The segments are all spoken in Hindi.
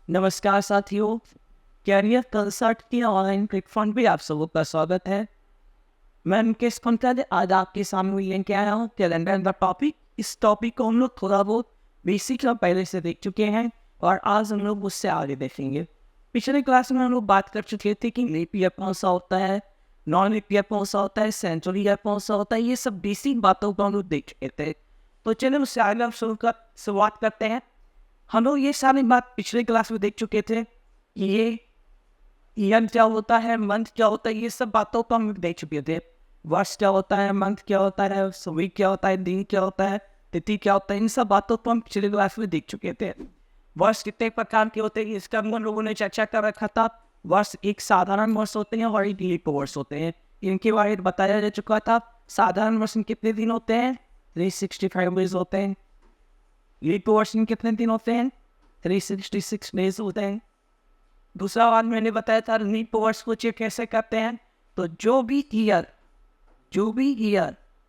नमस्कार साथियों, कैरियर कंसल्ट की ऑनलाइन प्लेटफॉर्म पे आप सबों का स्वागत है। मैं मुकेश पंकज आज आपके सामने लेके आया हूँ कैलेंडर का टॉपिक। इस टॉपिक को हम लोग थोड़ा बहुत बेसिक और पहले से देख चुके हैं और आज हम लोग उससे आगे देखेंगे। पिछले क्लास में हम लोग बात कर चुके थे कि लीप ईयर कौन सा होता है, नॉन लीप ईयर कौन सा होता है, सेंचुरी ईयर कौन सा होता है, ये सब बेसिक बातों को हम लोग देख चुके थे। तो चलिए उससे आगे हम शुरुआत करते हैं। हम लोग ये सारी बात पिछले क्लास में देख चुके थे कि ये ईयर क्या होता है, मंथ क्या होता है, ये सब बातों को हम देख चुके थे। वर्ष क्या होता है, मंथ क्या होता है, वीक क्या होता है, दिन क्या होता है, तिथि क्या होता है, इन सब बातों को हम पिछले क्लास में देख चुके थे। वर्ष कितने प्रकार के होते हैं इसका हम लोगों ने चर्चा कर रखा था। वर्ष एक साधारण वर्ष होते हैं और एक लीप वर्ष होते हैं, इनके बारे में बताया जा चुका था। साधारण वर्ष में कितने दिन होते हैं, 365 डेज होते हैं। लीप वर्ष में कितने दिन होते हैं, 366 डेज होते हैं। दूसरा बात मैंने बताया था लीप वर्ष को चेक कैसे करते हैं। तो जो भी ईयर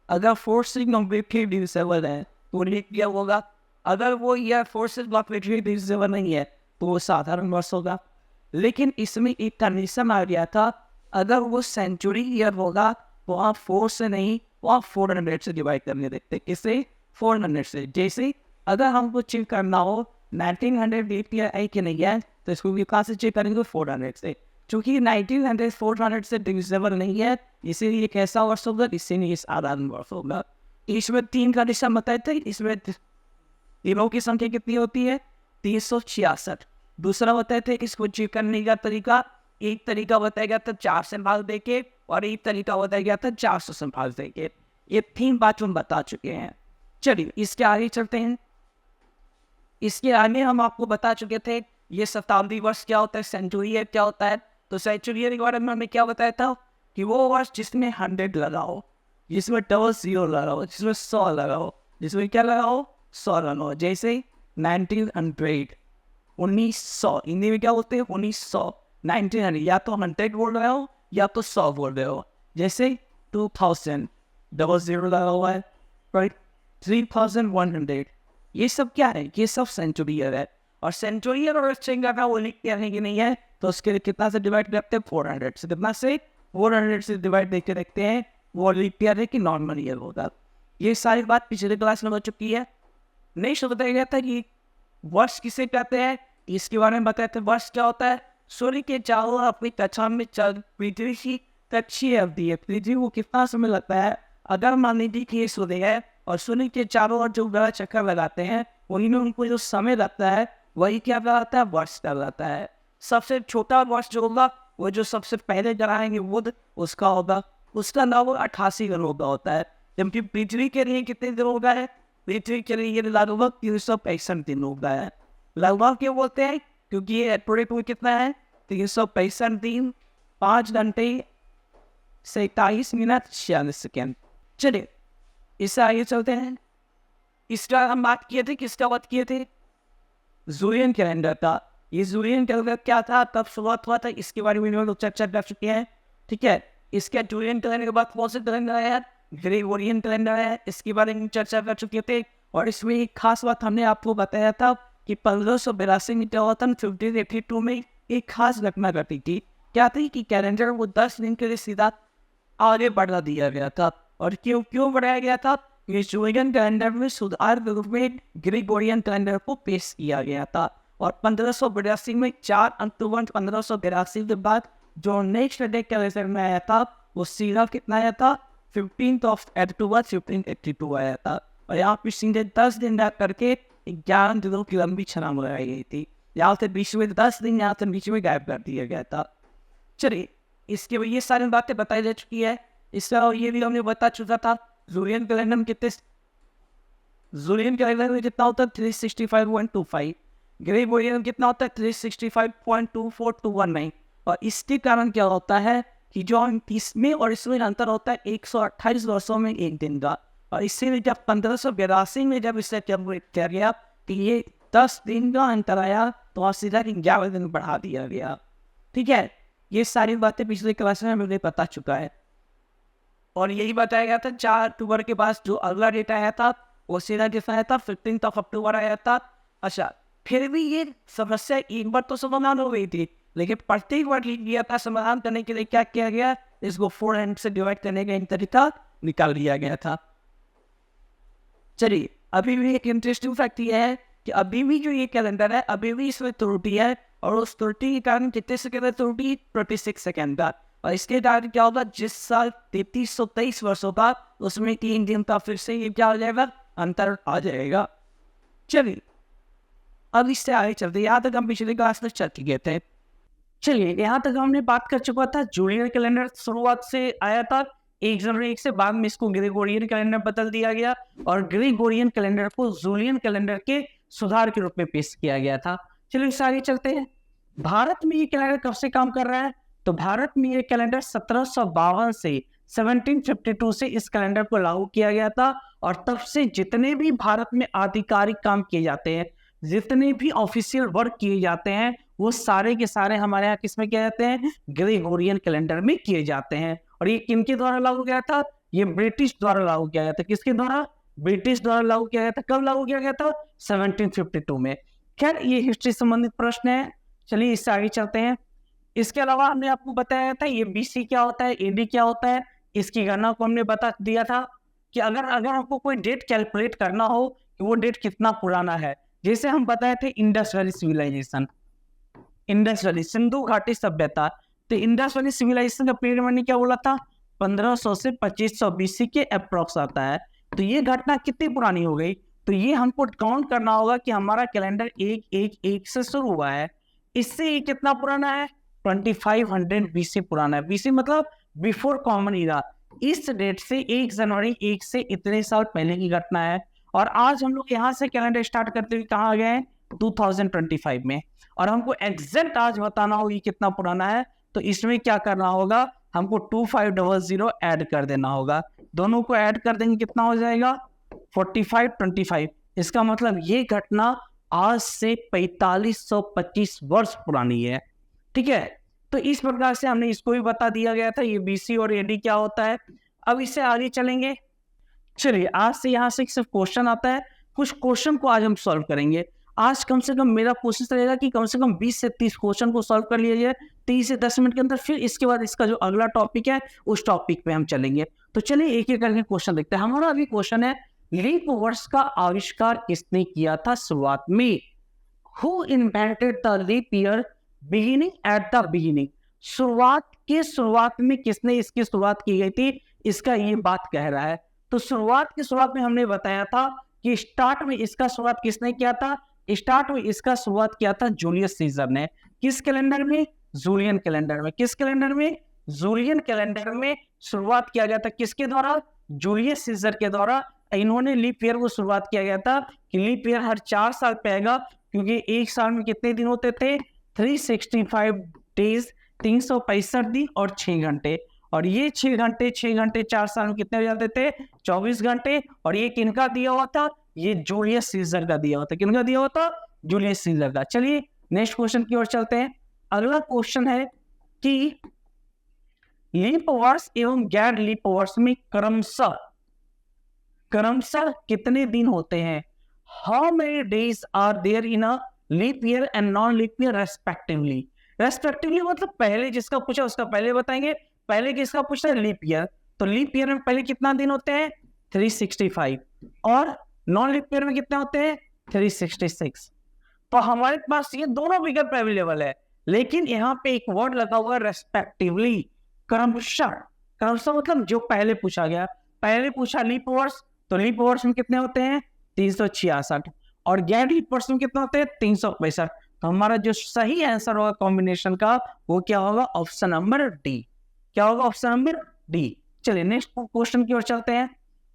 अगर 4 से कॉम्प्लीटली डिविजिबल है तो लीप ईयर होगा। अगर वो ईयर 4 से कॉम्प्लीटली डिविजिबल नहीं है तो वो साधारण वर्ष होगा। लेकिन इसमें एक कंडीशन आ गया था, अगर वो सेंचुरी ईयर होगा तो आप 4 से नहीं, वो आप 400 से डिवाइड करने देते। किसे, 400 से। जैसे अगर हमको चेक करना हो 1900 लीप ईयर है कि नहीं है तो इसको भी कहाँ से चेक करेंगे, 400 से। चूंकि 1900 400 से डिविजिबल नहीं है इसीलिए कैसा वर्ष होगा, इसीलिए इस साधारण वर्ष होगा। इसमें 3 कंडीशन बताए थे। इसमें तीनों की संख्या कितनी होती है, 366। दूसरा बताए थे इसको चेक करने का तरीका, एक तरीका बताया गया था 4 से भाग देके और एक तरीका बताया गया था 400 से भाग देके। ये 3 बात हम बता चुके हैं। चलिए इसके आगे चलते हैं। इसके आगे हम आपको बता चुके थे ये शताब्दी वर्ष क्या होता है, सेंचुरी ईयर क्या होता है। तो सेंचुरी ईयर के बारे में हमें क्या बताया था कि वो वर्ष जिसमें 100 लगा हो, जिसमें डबल 0 लगा हो, जिसमें 100 लगा हो, जिसमें क्या लगा हो, 100 लगा हो। जैसे 1900, 1900 हिंदी में क्या बोलते हैं, 1900। 1900 या तो 100 बोल रहे हो या तो 100 बोल रहे हो। जैसे 2000 डबल 0 लगा हुआ है, राइट। 3100 ये सब क्या है, ये सब सेंचुरी ईयर है। और सेंचुरी ईयर और स्ट्रिंग का वो लिखते हैं कि नहीं है तो उसके लिए कितना से डिवाइड करते हैं, 400 से। कितना से, 400 से डिवाइड देके देखते हैं वो लीप ईयर है कि नॉर्मल ईयर होगा। ये सारी बात पिछले क्लास में हो चुकी है। नेक्स्ट बताया गया था कि वर्ष किसे कहते हैं, इसके बारे में बताया था। वर्ष क्या होता है, सूर्य के चारों ओर अपनी कक्षा में चल पृथ्वी की कक्षीय अवधि है। पृथ्वी को कितना समय लगता है, अगर मान लीजिए कि ये सूर्य है और सूर्य के चारों ओर जो ग्रह चक्कर लगाते हैं वही में उनको जो समय लगता है वही क्या कहलाता है, वर्ष कहलाता है। सबसे छोटा वर्ष जो होगा वो जो सबसे पहले कराएंगे बुध, उसका होगा, उसका नाम 88 करोड़ का होता है। जबकि पृथ्वी के लिए कितने दिन होगा है, पृथ्वी के लिए लगभग 365 दिन होगा है। लगभग क्यों बोलते हैं, क्योंकि ये एक्यूरेट में कितना है, 365 दिन 5 घंटे 27 मिनट 46 सेकेंड। चलिए इससे आगे चलते हैं। इसका हम बात किए थे, किसका बात किए थे, जूलियन कैलेंडर का। ये जूलियन कैलेंडर क्या था, कब शुरुआत हुआ था, इसके बारे में हम लोग चर्चा कर चुके हैं। ठीक है, इसके जूलियन कैलेंडर के बाद कौन सा कैलेंडर है, ग्रेगोरियन कैलेंडर है, इसके बारे में चर्चा कर चुके थे। और इसमें एक खास बात हमने आपको बताया था कि 1582 में क्या हुआ था, 1582 में एक खास घटना घटी थी। क्या थी कि कैलेंडर वो 10 दिन के लिए सीधा आगे बढ़ा दिया गया था। और क्यों क्यों बढ़ाया गया था, ये जूलियन कैलेंडर में सुधार के रूप में ग्रेगोरियन कैलेंडर को पेश किया गया था। और 1582 में 4 अक्टूबर 1582 के बाद जो नेक्स्ट डे कैलेंडर में आया था वो सीधा कितना आया था, 15 अक्टूबर 1582 आया था। और यहाँ पे सीधे 10 दिन रह करके 11 दिनों की लंबी छलांग लगाई गई थी। यहाँ से बीच में 10 दिन यहाँ से बीच में गायब कर दिया गया था। चलिए इसके ये सारी बातें बताई जा चुकी है। इसका ये भी हमने बता चुका था जूलियन कैलेंडर में कितने, जूलियन कैलेंडर में कितना होता है 365.25, ग्रेगोरियन कितना होता है 365.24 और इसके कारण क्या होता है कि जो इसमें और इसमें अंतर होता है 128 वर्षों में एक दिन का। और इसीलिए जब 1582 में जब इसे कैलकुलेट किया गया कि ये 10 दिन का अंतर आया तो वहाँ सीधा 11 दिन बढ़ा दिया गया। ठीक है, ये सारी बातें पिछले क्लास में मुझे पता चुका है। और यही बताया गया था 4 अक्टूबर के बाद जो अगला डेट आया था वो सीधा कितना आया था, 15 अक्टूबर आया था। अच्छा, फिर भी ये समस्या एक बार तो समाधान हो गई थी, लेकिन प्रत्येक बार लिया था समाधान करने के लिए क्या किया गया, इसको 400 से डिवाइड करने का एक तरीका निकाल दिया गया था। चलिए, अभी भी एक इंटरेस्टिंग फैक्ट ये है कि अभी भी जो ये कैलेंडर है अभी भी इसमें त्रुटि है, और उस त्रुटि के कारण कितने सेकेंड है त्रुटि, 26 सेकेंड का। और इसके कारण क्या होगा, जिस साल 3323 वर्ष होगा उसमें 3 दिन का फिर से ये क्या हो जाएगा, अंतर आ जाएगा। चलिए अब इससे आगे चलते, यहाँ तक हम पिछले क्लास में चल गए थे। चलिए यहाँ तक हमने बात कर चुका था, जूलियन कैलेंडर शुरुआत से आया था 1 जनवरी 1 से, बाद में इसको ग्रेगोरियन कैलेंडर बदल दिया गया और ग्रेगोरियन कैलेंडर को जूलियन कैलेंडर के सुधार के रूप में पेश किया गया था। चलिए इससे आगे चलते हैं। भारत में ये कैलेंडर कब से काम कर रहा है, तो भारत में ये कैलेंडर 1752 से 1752 से इस कैलेंडर को लागू किया गया था, और तब से जितने भी भारत में आधिकारिक काम किए जाते हैं, जितने भी ऑफिशियल वर्क किए जाते हैं, वो सारे के सारे हमारे यहाँ किस में किए जाते हैं, ग्रेगोरियन कैलेंडर में किए जाते हैं। और ये किनके द्वारा लागू किया था, ये ब्रिटिश द्वारा लागू किया गया था। किसके द्वारा, ब्रिटिश द्वारा लागू किया गया था। कब लागू किया गया था, 1752 में। खैर ये हिस्ट्री संबंधित प्रश्न है, चलिए इससे आगे चलते हैं। इसके अलावा हमने आपको बताया था ये बीसी क्या होता है, एडी क्या होता है, इसकी गणना को हमने बता दिया था कि अगर आपको कोई डेट कैलकुलेट करना हो कि वो डेट कितना पुराना है, जैसे हम बताए थे Indus valley civilization, Indus valley Sindhu घाटी सभ्यता, तो इंडस वैली सिविलाइजेशन का पीरियड मैंने क्या बोला था, 1500 से 2500 बीसी के अप्रोक्स आता है। तो ये घटना कितनी पुरानी हो गई, तो ये हमको काउंट करना होगा कि हमारा कैलेंडर 111 से शुरू हुआ है, इससे ये कितना पुराना है, 2500 बीसी पुराना है। बीसी मतलब बिफोर कॉमन ईरा। इस डेट से 1 जनवरी 1 से इतने साल पहले की घटना है। और आज हम लोग यहाँ से कैलेंडर स्टार्ट करते हुए कहाँ आ गए हैं, 2025 में। और हमको एग्जैक्ट आज बताना होगा कितना पुराना है, तो इसमें क्या करना होगा, हमको 2500 ऐड कर देना होगा। दोनों को ऐड कर देंगे कितना हो जाएगा, 4525। इसका मतलब ये घटना आज से 4525 वर्ष पुरानी है। ठीक है, तो इस प्रकार से हमने इसको भी बता दिया गया था, ये बीसी और एडी क्या होता है। अब इससे आगे चलेंगे। चलिए आज से यहाँ से सिर्फ क्वेश्चन आता है, कुछ क्वेश्चन को आज हम सॉल्व करेंगे। आज कम से कम मेरा कोशिश रहेगा कि कम से कम 20 से 30 क्वेश्चन को सॉल्व कर लिया जाए 30 से 10 मिनट के अंदर। फिर इसके बाद इसका जो अगला टॉपिक है उस टॉपिक पे हम चलेंगे। तो चलिए एक एक करके क्वेश्चन देखते हैं। हमारा अभी क्वेश्चन है, लीप वर्ष का आविष्कार किसने किया था शुरुआत में, who invented the leap year beginning at the beginning, शुरुआत में किसने इसकी शुरुआत की गई थी, इसका ये बात कह रहा है। तो शुरुआत में हमने बताया था कि स्टार्ट में इसका शुरुआत किसने किया था, स्टार्ट में इसका शुरुआत किया था जूलियस सीजर ने। किस कैलेंडर में, जूलियन कैलेंडर में। किस कैलेंडर में, जूलियन कैलेंडर में शुरुआत किया गया था। किसके द्वारा, जूलियस सीजर के द्वारा। इन्होंने लीप ईयर को शुरुआत किया गया था कि लीप ईयर हर 4 साल पे आएगा, क्योंकि एक साल में कितने दिन होते थे, 365 डेज, 365 दिन और 6 घंटे। और ये 6 घंटे 4 साल में कितने हो जाते थे, 24 घंटे। और ये किनका दिया हुआ था, ये जूलियस सीजर का दिया हुआ था। किनका दिया हुआ था, जूलियस सीजर का। चलिए नेक्स्ट क्वेश्चन की ओर चलते हैं। अगला क्वेश्चन है कि लीप वर्ष एवं गैर लीप वर्ष में क्रमशः कितने दिन होते हैं, how many days are there in a leap year and non leap year respectively. Respectively मतलब पहले जिसका पूछा उसका पहले बताएंगे। पहले किसका पूछा है, लीप ईयर। तो लीप ईयर में पहले कितना दिन होते हैं, 365, और नॉन लीप ईयर में कितने होते हैं, 366। तो हमारे पास ये दोनों विकल्प अवेलेबल है, लेकिन यहाँ पे एक वर्ड लगा हुआ है रेस्पेक्टिवली, क्रमशः मतलब जो पहले पूछा गया। पहले पूछा लीप वर्ष, तो लीप वर्ष में कितने होते हैं, 366, और गैर लीप वर्ष में कितने होते हैं, 365। तो हमारा जो सही आंसर होगा कॉम्बिनेशन का वो क्या होगा, ऑप्शन नंबर डी। क्या होगा, ऑप्शन नंबर डी। चलिए नेक्स्ट क्वेश्चन की ओर चलते हैं।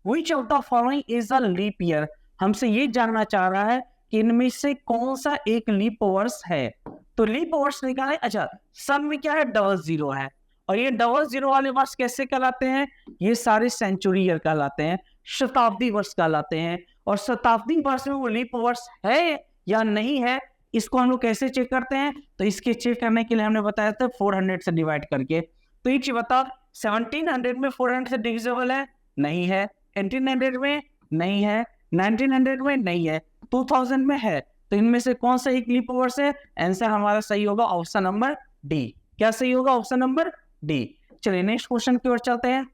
Which of the following is a leap year? हमसे ये जानना चाह रहा है कि इनमें से कौन सा एक लीप वर्ष है। तो लीप वर्ष निकाले, अच्छा सब में क्या है, डबल जीरो है। और ये डबल जीरो वाले वर्ष कैसे कहलाते हैं, ये सारे सेंचुरी ईयर कहलाते हैं, शताब्दी वर्ष कहलाते हैं। और शताब्दी वर्ष में वो लीप वर्ष है या नहीं है, इसको हम लोग कैसे चेक करते हैं, तो इसके चेक करने के लिए हमने बताया था 400 से डिवाइड करके। तो एक चीज बता, 1700 में 400 से डिविजिबल है, नहीं है। 1800 में नहीं है, 1900 में नहीं है, 2000 में है। तो इनमें से कौन सा एक लीप ओवर्स है? आंसर हमारा सही होगा ऑप्शन नंबर डी। क्या सही होगा? Option number D. चलिए नेक्स्ट क्वेश्चन की ओर चलते हैं।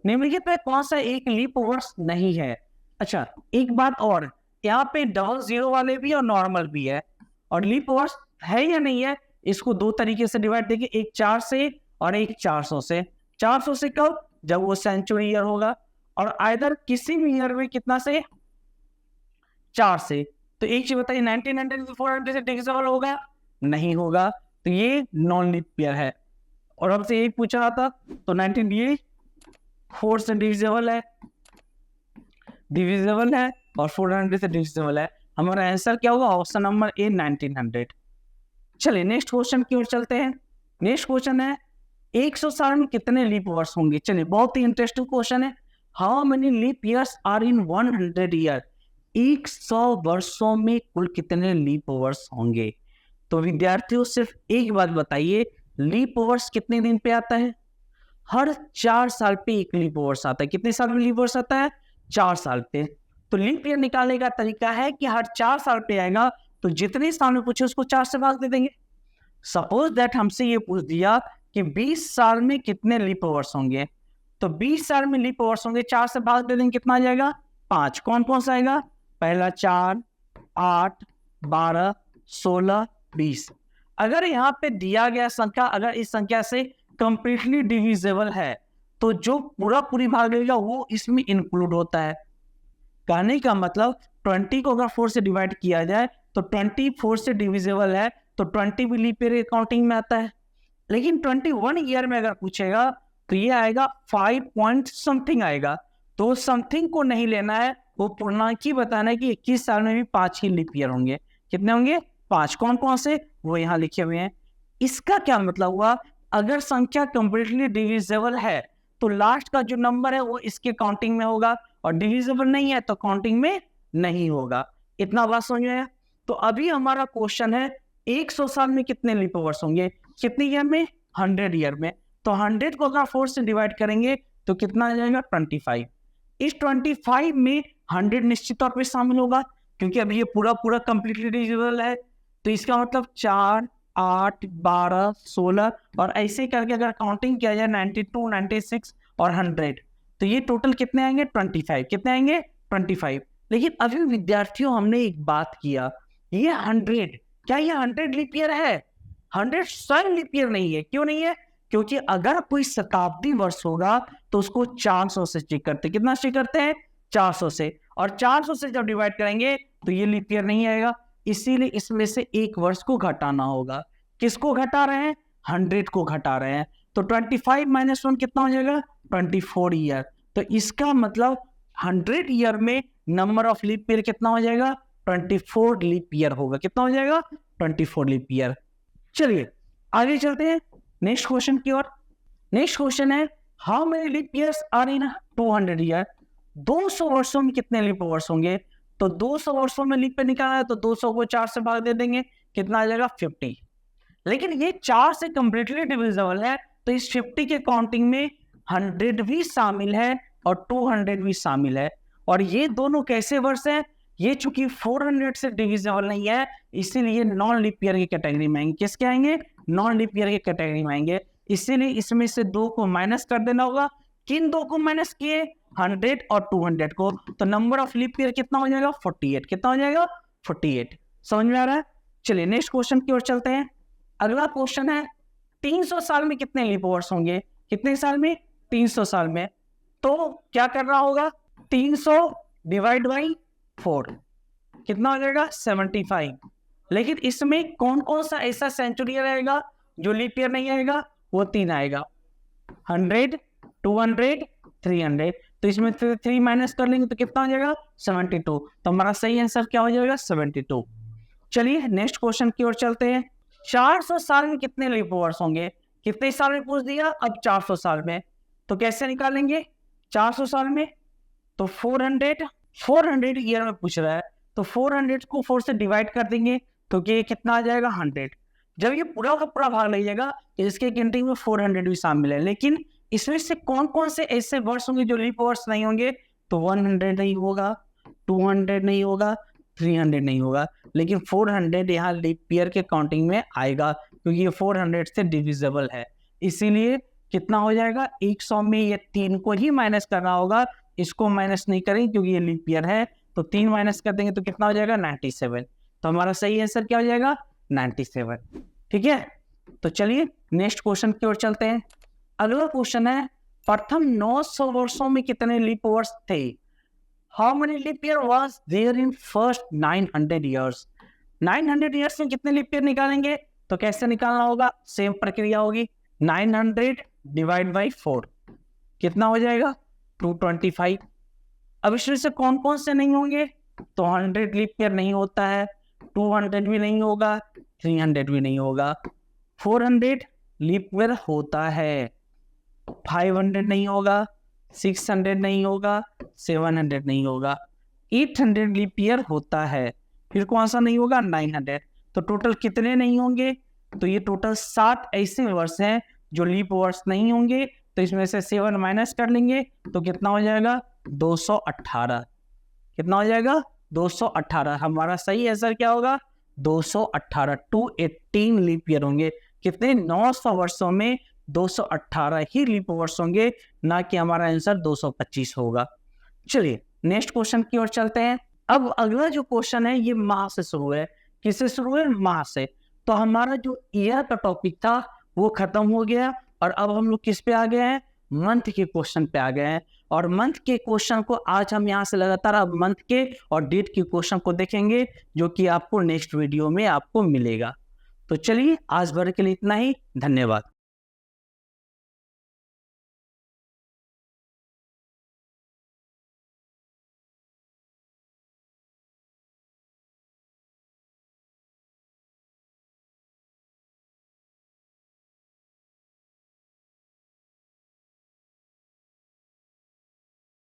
निम्नलिखित में कौन सा एक लीप ओवर्स नहीं है? अच्छा, एक बात और, यहाँ पे डबल जीरो वाले भी और नॉर्मल भी है, और लीप ओवर्स है या नहीं है इसको दो तरीके से डिवाइड देखिए, एक 4 से और एक 400 से। 400 से कब? जब वो सेंचुरी ईयर होगा, और आइदर किसी भी ईयर में कितना से? 4 से। तो एक चीज बताइए, 1900 400 से डिविजिबल होगा? नहीं होगा, तो ये नॉन लीप ईयर है। और हमसे यही पूछा रहा था, तो 19 ये 4 से डिविजिबल है, और 400 से डिविजिबल है। हमारा आंसर क्या होगा? Option number A 1900। चलिए नेक्स्ट क्वेश्चन की ओर चलते हैं। नेक्स्ट क्वेश्चन है 100 साल में कितने लीप ईयर्स होंगे? चलिए बहुत ही इंटरेस्टिंग क्वेश्चन है। How many leap years are in 100 year? 100 वर्षों में कुल कितने लीप ओवर्स होंगे? तो विद्यार्थियों सिर्फ एक बात बताइए, लीप ओवर्स कितने दिन पे आता है? हर 4 साल पे एक लीप ओवर्स आता है। कितने साल में लीप ओवर्स आता है? 4 साल पे। तो लीप ईयर निकालने का तरीका है कि हर 4 साल पे आएगा, तो जितने साल में पूछे उसको 4 से भाग दे देंगे। सपोज दैट हमसे ये पूछ दिया कि 20 साल में कितने लीप ओवर्स होंगे, तो 20 साल में लीप ओवर्स होंगे, 4 से भाग दे देंगे, कितना आ जाएगा? 5। कौन कौन सा आएगा? पहला 4, 8, 12, 16, 20। अगर यहाँ पे दिया गया संख्या अगर इस संख्या से कंप्लीटली डिविजिबल है, तो जो पूरी भाग लेगा वो इसमें इंक्लूड होता है। कहने का मतलब 20 को अगर 4 से डिवाइड किया जाए तो 20 4 से डिविजिबल है, तो 20 भी लीप ईयर काउंटिंग में आता है। लेकिन 21 ईयर में अगर पूछेगा तो ये आएगा 5 पॉइंट समथिंग आएगा, तो समथिंग को नहीं लेना है, वो पूर्णांक ही बताना है कि 21 साल में भी 5 ही लीप ईयर होंगे। कितने होंगे? 5। कौन कौन से? वो यहाँ लिखे हुए हैं। इसका क्या मतलब हुआ? अगर संख्या कंप्लीटली डिविजिबल है तो लास्ट का जो नंबर है वो इसके काउंटिंग में होगा, और डिविजिबल नहीं है तो काउंटिंग में नहीं होगा। इतना बात समझ में आया? तो अभी हमारा क्वेश्चन है 100 साल में कितने लीप ओवर्स होंगे? कितने ईयर में? 100 ईयर में। तो 100 को अगर 4 से डिवाइड करेंगे तो कितना आ जाएगा? 25। इस 25 में 100 निश्चित तौर पे शामिल होगा, क्योंकि अभी ये पूरा कंप्लीटली डिविजिबल है। तो इसका मतलब 4, 8, 12, 16 और ऐसे करके अगर काउंटिंग किया जाए 92, 96 और 100, तो ये टोटल कितने आएंगे? 25। कितने आएंगे? 25। लेकिन अभी विद्यार्थियों हमने एक बात किया, ये 100, क्या ये 100 लीप ईयर है? 100 स्वयं लीप ईयर नहीं है। क्यों नहीं है? क्योंकि अगर कोई शताब्दी वर्ष होगा तो उसको 400 से चेक करते हैं। कितना चेक करते हैं? 400 से। और 400 से जब डिवाइड करेंगे तो ये लीप ईयर नहीं आएगा, इसीलिए इसमें से एक वर्ष को घटाना होगा। किसको घटा रहे हैं? 100 को घटा रहे हैं। तो 25 - 1 कितना हो जाएगा? 24 ईयर। तो इसका मतलब 100 ईयर में नंबर ऑफ लीप ईयर कितना हो जाएगा? 24 लीप ईयर होगा। कितना हो जाएगा? 24 लीप ईयर। चलिए आगे चलते हैं नेक्स्ट क्वेश्चन की ओर। नेक्स्ट क्वेश्चन है how many leap years are in 200 year? 200 वर्षों में कितने लीप वर्ष होंगे? तो 200 वर्षों में लीप पे निकालना है तो 200 को 4 से भाग दे देंगे, कितना आ जाएगा? 50। लेकिन ये 4 से कंप्लीटली डिविजिबल है, तो इस 50 के काउंटिंग में 100 भी शामिल है और 200 भी शामिल है। और ये दोनों कैसे वर्ष हैं? ये चूंकि 400 से डिविजिबल नहीं है, इसीलिए नॉन लीप ईयर की कैटेगरी में आएंगे। किसके आएंगे? नॉन लीप ईयर की कैटेगरी में आएंगे। इसीलिए इसमें से 2 को माइनस कर देना होगा। किन 2 को माइनस किए? 100 और 200 को। तो नंबर ऑफ लीप ईयर कितना हो जाएगा? 48। कितना हो जाएगा? 48। समझ में आ रहा है? चलिए नेक्स्ट क्वेश्चन की ओर चलते हैं। अगला क्वेश्चन है 300 साल में कितने लीप ओवर्स होंगे? कितने साल में? 300 साल में। तो क्या करना होगा? 300 डिवाइड बाई 4 कितना हो जाएगा? 75। लेकिन इसमें कौन कौन सा ऐसा सेंचुरी रहेगा जो लीप ईयर नहीं आएगा? वो 3 आएगा, 100, 200, 300। तो इसमें 3 माइनस कर लेंगे तो कितना हो जाएगा? 72। तो हमारा सही आंसर क्या हो जाएगा? 72। चलिए नेक्स्ट क्वेश्चन की ओर चलते हैं। 400 साल में कितने लीप ओवर्स होंगे? कितने साल में पूछ दिया? अब 400 साल में। तो कैसे निकालेंगे 400 साल में? तो 400 ईयर में पूछ रहा है, तो 400 को 4 से डिवाइड कर देंगे तो ये कितना आ जाएगा? 100। जब ये पूरा का पूरा भाग लगेगा तो इसके गिनती में 400 भी शामिल है। लेकिन इसमें से कौन कौन से ऐसे वर्ष होंगे जो लीप वर्ष नहीं होंगे? तो 100 नहीं होगा, 200 नहीं होगा, 300 नहीं होगा, लेकिन 400 यहाँ लीप ईयर के काउंटिंग में आएगा क्योंकि ये 400 से डिविजिबल है। इसीलिए कितना हो जाएगा, 100 में ये 3 को ही माइनस करना होगा, इसको माइनस नहीं करेंगे क्योंकि ये लीप ईयर है। तो 3 माइनस कर देंगे तो कितना हो जाएगा, 97। तो हमारा सही आंसर क्या हो जाएगा, 97। ठीक है, तो चलिए नेक्स्ट क्वेश्चन की ओर चलते हैं। अगला क्वेश्चन है, प्रथम 900 वर्षों में कितने लीप वर्ष थे? How many leap year was there in first 900 years? 900 years में कितने लीप ईयर निकालेंगे? तो कैसे निकालना होगा, सेम प्रक्रिया होगी। 900 डिवाइड बाई 4 कितना हो जाएगा, 225। अब इसमें से कौन कौन से नहीं होंगे? तो 100 लीप ईयर नहीं होता है, 200 भी नहीं होगा, 300 भी नहीं होगा। 400 लीप ईयर होता है, 500 नहीं होगा, 600 नहीं होगा, 700 नहीं होगा, 800 लीप ईयर होता है। फिर कौन सा नहीं होगा, 900। तो टोटल कितने नहीं होंगे? तो ये टोटल 7 ऐसे वर्ष हैं जो लीप वर्ष नहीं होंगे। तो इसमें से 7 माइनस कर लेंगे तो कितना हो जाएगा, 218। कितना हो जाएगा, 218। हमारा सही आंसर क्या होगा, 218। 218 लीप ईयर होंगे। कितने, 900 वर्षों में 218 ही लीप वर्ष होंगे, ना कि हमारा आंसर 225 होगा। चलिए नेक्स्ट क्वेश्चन की ओर चलते हैं। अब अगला जो क्वेश्चन है ये माह से शुरू है। किससे शुरू है, माह से। तो हमारा जो ईयर का टॉपिक था वो खत्म हो गया और अब हम लोग किस पे आ गए हैं, मंथ के क्वेश्चन पे आ गए हैं। और मंथ के क्वेश्चन को आज हम यहाँ से लगातार अब मंथ के और डेट के क्वेश्चन को देखेंगे, जो कि आपको नेक्स्ट वीडियो में आपको मिलेगा। तो चलिए आज भर के लिए इतना ही, धन्यवाद।